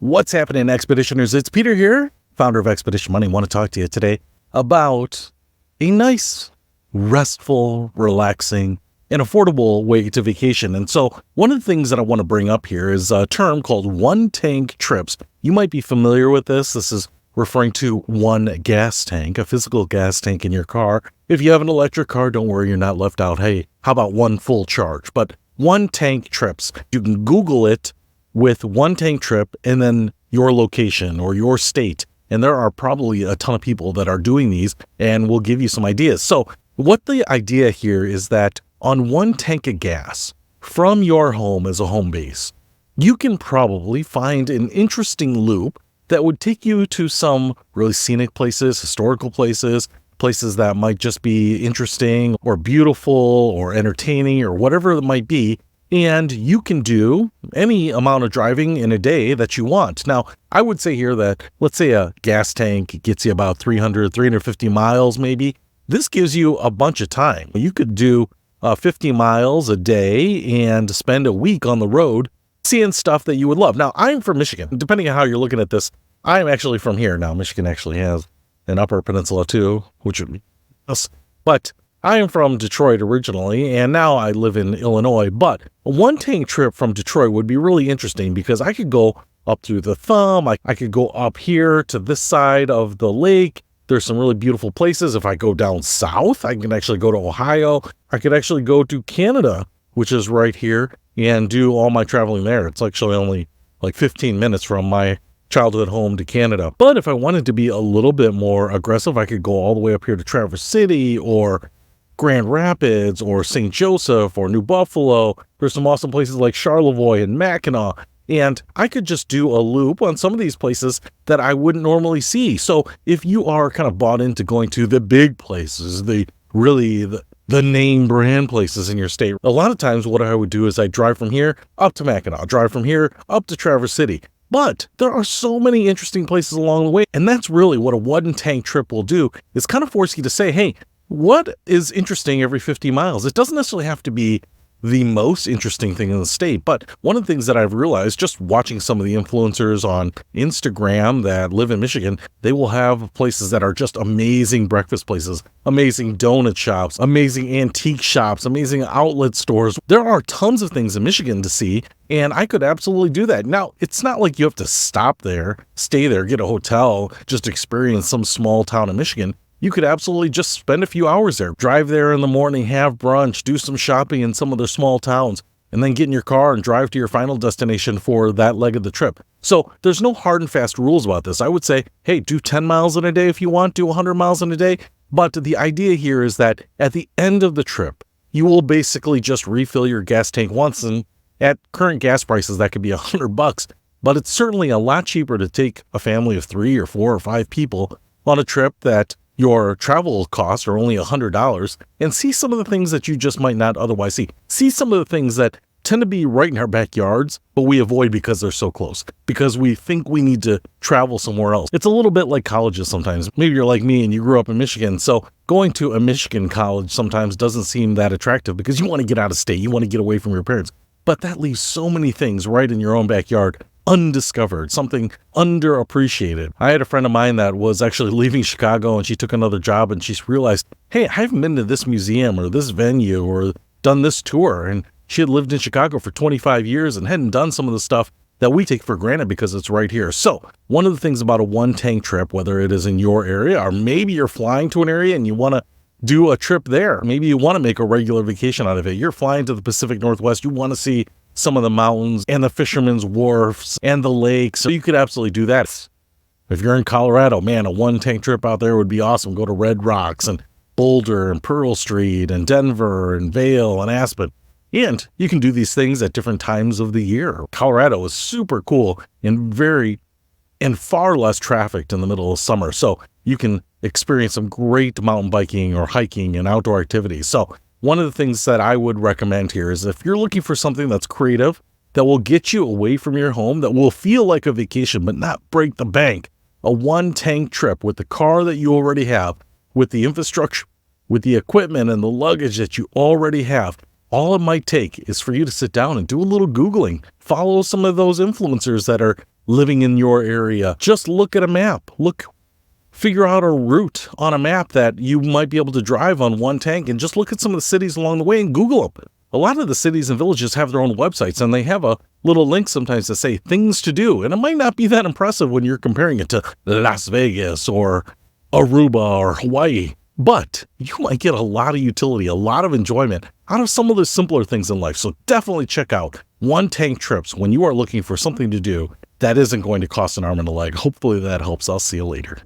What's happening, Expeditioners? It's Peter here, founder of Expedition Money. I want to talk to you today about a nice, restful, relaxing, and affordable way to vacation. And so one of the things that I want to bring up here is a term called one-tank trips. You might be familiar with this. This is referring to one gas tank, a physical gas tank in your car. If you have an electric car, don't worry, you're not left out. Hey, how about one full charge? But one-tank trips, you can Google it with one tank trip and then your location or your state. And there are probably a ton of people that are doing these, and we'll give you some ideas. So what the idea here is that on one tank of gas from your home as a home base, you can probably find an interesting loop that would take you to some really scenic places, historical places, places that might just be interesting or beautiful or entertaining or whatever it might be. And you can do any amount of driving in a day that you want. Now, I would say here that, let's say a gas tank gets you about 350 miles maybe. This gives you a bunch of time. You could do 50 miles a day and spend a week on the road seeing stuff that you would love. Now, I'm from Michigan. Depending on how you're looking at this, I'm actually from here. Now, Michigan actually has an upper peninsula too, which would be us. But I am from Detroit originally, and now I live in Illinois, but a one-tank trip from Detroit would be really interesting because I could go up through the Thumb, I could go up here to this side of the lake. There's some really beautiful places. If I go down south, I can actually go to Ohio. I could actually go to Canada, which is right here, and do all my traveling there. It's actually only like 15 minutes from my childhood home to Canada. But if I wanted to be a little bit more aggressive, I could go all the way up here to Traverse City or Grand Rapids or St. Joseph or New Buffalo. There's some awesome places like Charlevoix and Mackinac. And I could just do a loop on some of these places that I wouldn't normally see. So if you are kind of bought into going to the big places, the name brand places in your state, a lot of times what I would do is I drive from here up to Mackinac, drive from here up to Traverse City. But there are so many interesting places along the way. And that's really what a one-tank trip will do, is kind of force you to say, hey, what is interesting every 50 miles? It doesn't necessarily have to be the most interesting thing in the state, but one of the things that I've realized just watching some of the influencers on Instagram that live in Michigan, they will have places that are just amazing breakfast places, amazing donut shops, amazing antique shops, amazing outlet stores. There are tons of things in Michigan to see, and I could absolutely do that. Now, it's not like you have to stop there, stay there, get a hotel, just experience some small town in Michigan. You could absolutely just spend a few hours there, drive there in the morning, have brunch, do some shopping in some of their small towns, and then get in your car and drive to your final destination for that leg of the trip. So there's no hard and fast rules about this. I would say, hey, do 10 miles in a day if you want, do 100 miles in a day. But the idea here is that at the end of the trip, you will basically just refill your gas tank once, and at current gas prices, that could be $100. But it's certainly a lot cheaper to take a family of 3 or 4 or 5 people on a trip that your travel costs are only $100 and see some of the things that you just might not otherwise see. See some of the things that tend to be right in our backyards, but we avoid because they're so close, because we think we need to travel somewhere else. It's a little bit like colleges sometimes. Maybe you're like me and you grew up in Michigan, so going to a Michigan college sometimes doesn't seem that attractive because you want to get out of state, you want to get away from your parents. But that leaves so many things right in your own backyard undiscovered, something underappreciated. I had a friend of mine that was actually leaving Chicago and she took another job and she realized, hey, I haven't been to this museum or this venue or done this tour. And she had lived in Chicago for 25 years and hadn't done some of the stuff that we take for granted because it's right here. So one of the things about a one-tank trip, whether it is in your area or maybe you're flying to an area and you want to do a trip there, maybe you want to make a regular vacation out of it. You're flying to the Pacific Northwest, you want to see some of the mountains and the fishermen's wharfs and the lakes. So you could absolutely do that. If you're in Colorado, man, a one-tank trip out there would be awesome. Go to Red Rocks and Boulder and Pearl Street and Denver and Vail and Aspen. And you can do these things at different times of the year. Colorado is super cool and far less trafficked in the middle of summer. So you can experience some great mountain biking or hiking and outdoor activities. So one of the things that I would recommend here is if you're looking for something that's creative, that will get you away from your home, that will feel like a vacation but not break the bank, a one-tank trip with the car that you already have, with the infrastructure, with the equipment and the luggage that you already have, all it might take is for you to sit down and do a little Googling. Follow some of those influencers that are living in your area. Just look at a map. Figure out a route on a map that you might be able to drive on one tank, and just look at some of the cities along the way and Google them. A lot of the cities and villages have their own websites, and they have a little link sometimes to say things to do. And it might not be that impressive when you're comparing it to Las Vegas or Aruba or Hawaii, but you might get a lot of utility, a lot of enjoyment out of some of the simpler things in life. So definitely check out one tank trips when you are looking for something to do that isn't going to cost an arm and a leg. Hopefully that helps. I'll see you later.